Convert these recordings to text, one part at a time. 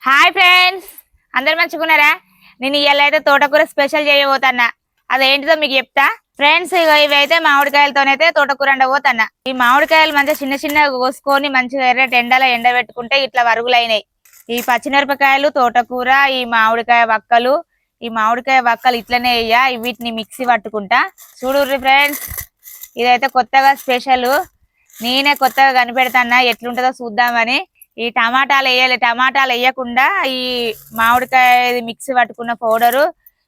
Hi friends, అందరు మంచిగున్నారా? నేను ఇవాళ అయితే తోటకూర స్పెషల్ చేయబోతున్నా. అదేంటిదో మీకు చెప్తా ఫ్రెండ్స్. ఇవైతే మామిడికాయలతోనైతే తోటకూర వండబోతున్నా. ఈ మామిడికాయలు మంచిగా చిన్న చిన్నగా కోసుకొని మంచిగా ఎర్రటి ఎండలో ఎండబెట్టుకుంటే ఇట్లా వరుగులైనాయి. ఈ పచ్చిమిరపకాయలు, తోటకూర, ఈ మామిడికాయ వక్కలు, ఇట్లనే వేయ వీటిని మిక్సీ పట్టుకుంటా. చూడుర్రి ఫ్రెండ్స్, ఇదైతే కొత్తగా స్పెషల్. నేనే కొత్తగా కనిపెడతాన్నా, ఎట్లుంటుందో చూద్దామని. ఈ టమాటాలు వేయకుండా ఈ మామిడికాయ మిక్సీ పట్టుకున్న పౌడరు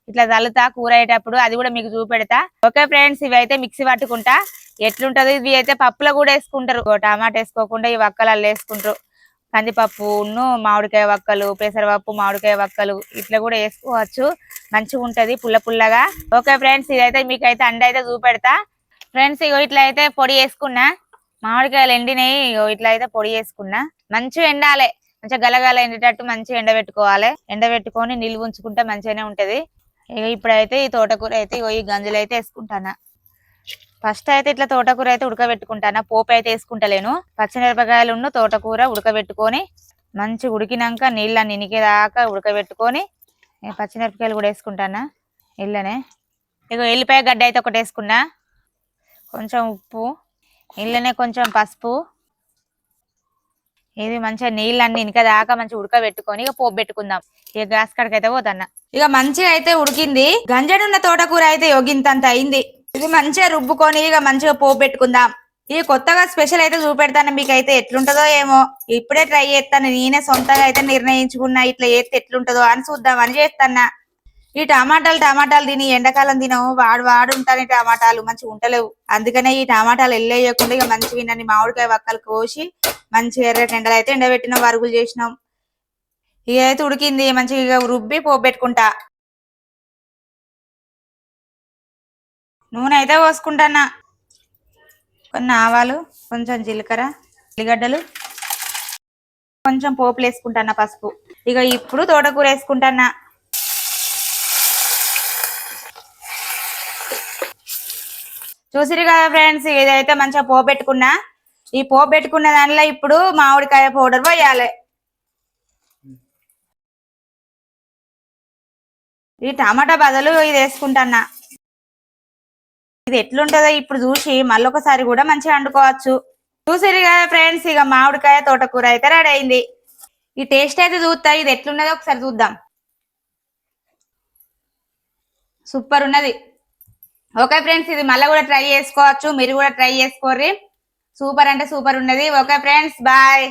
ఇట్లా చల్లుతా కూర అయ్యేటప్పుడు, అది కూడా మీకు చూపెడతా. ఓకే ఫ్రెండ్స్, ఇవి అయితే మిక్సీ పట్టుకుంటా. ఎట్లుంటది, ఇవి అయితే పప్పులో కూడా వేసుకుంటారు. టమాటా వేసుకోకుండా ఈ వక్కలు వేసుకుంటారు. కందిపప్పును మామిడికాయ వక్కలు, పెసరపప్పు మామిడికాయ వక్కలు ఇట్లా కూడా వేసుకోవచ్చు. మంచిగా ఉంటది పుల్ల పుల్లగా. ఓకే ఫ్రెండ్స్, ఇదైతే మీకైతే అండ అయితే చూపెడతా. ఫ్రెండ్స్, ఇగో ఇట్లా అయితే పొడి వేసుకున్నా. మామిడికాయలు ఎండినాయి, ఇట్లా అయితే పొడి వేసుకున్నా. మంచిగా ఎండాలి, మంచిగా గలగల ఎండేటట్టు మంచిగా ఎండబెట్టుకోవాలి. ఎండబెట్టుకొని నిల్వ ఉంచుకుంటే మంచిగానే ఉంటది. ఇక ఇప్పుడైతే ఈ తోటకూర అయితే ఈ గంజులు అయితే వేసుకుంటానా. ఫస్ట్ అయితే ఇట్లా తోటకూర అయితే ఉడకబెట్టుకుంటానా, పోపు అయితే వేసుకుంటలేను. పచ్చిమిరపకాయలు తోటకూర ఉడకబెట్టుకొని మంచిగా ఉడికినాక నీళ్ళని ఇనికేదాకా ఉడకబెట్టుకొని పచ్చిమిరపకాయలు కూడా వేసుకుంటానా ఇళ్ళనే. ఇక ఎల్లిపాయ గడ్డ అయితే ఒకటి వేసుకున్నా, కొంచెం ఉప్పు, ఇళ్ళనే కొంచెం పసుపు. ఇది మంచిగా నీళ్ళన్ని ఇనకదాకా మంచిగా ఉడకబెట్టుకొని ఇక పోపు పెట్టుకుందాం. ఇక గ్యాస్ కడకి అయితే పోతాన్నా. ఇక మంచిగా అయితే ఉడికింది. గంజనున్న తోటకూర అయితే యోగింతంత అయింది. ఇది మంచిగా రుబ్బుకొని ఇక మంచిగా పోపు పెట్టుకుందాం. ఇది కొత్తగా స్పెషల్ అయితే చూపెడతాను, మీకైతే ఎట్లుంటదో ఏమో. ఇప్పుడే ట్రై చేస్తాను, నేనే సొంతంగా అయితే నిర్ణయించుకున్నా ఇట్లా చేస్తే ఎట్లుంటదో అని చూద్దామని చేస్తాన్నా. ఈ టమాటాలు తిని ఎండాకాలం తినవు, వాడు ఉంటాను. టమాటాలు మంచిగా ఉంటలేవు, అందుకనే ఈ టమాటాలు ఎల్లేయకుండా ఇక మంచిగా నన్ను మామిడికాయ వక్కలు కోసి మంచిగా ఎర్రటి ఎండలు అయితే ఎండబెట్టినాం, వరుగులు చేసినాం. ఇదైతే ఉడికింది, మంచిగా రుబ్బి పోపు పెట్టుకుంటా. నూనె అయితే పోసుకుంటానా. కొన్ని ఆవాలు, కొంచెం జీలకర్ర, ఉల్లిగడ్డలు, కొంచెం పోపులు వేసుకుంటానా, పసుపు. ఇక ఇప్పుడు తోటకూర వేసుకుంటానా. చూసిరు కదా ఫ్రెండ్స్, ఇదైతే మంచిగా పోపు పెట్టుకున్నా. ఈ పోపు పెట్టుకున్న దానిలో ఇప్పుడు మామిడికాయ పౌడర్ పోయాలి. ఈ టమాటా బదులు ఇది వేసుకుంటానా. ఇది ఎట్లుంటదో ఇప్పుడు చూసి మళ్ళొకసారి కూడా మంచిగా వండుకోవచ్చు. చూసిరు కదా ఫ్రెండ్స్, ఇక మామిడికాయ తోటకూర అయితే రెడీ అయింది. ఈ టేస్ట్ అయితే చూస్తా, ఇది ఎట్లున్నదో ఒకసారి చూద్దాం. సూపర్ ఉన్నది. ఓకే ఫ్రెండ్స్, ఇది మళ్ళీ కూడా ట్రై చేసుకోవచ్చు, మీరు కూడా ట్రై చేసుకోర్రి. సూపర్ అంటే సూపర్ ఉన్నది. Okay friends, bye.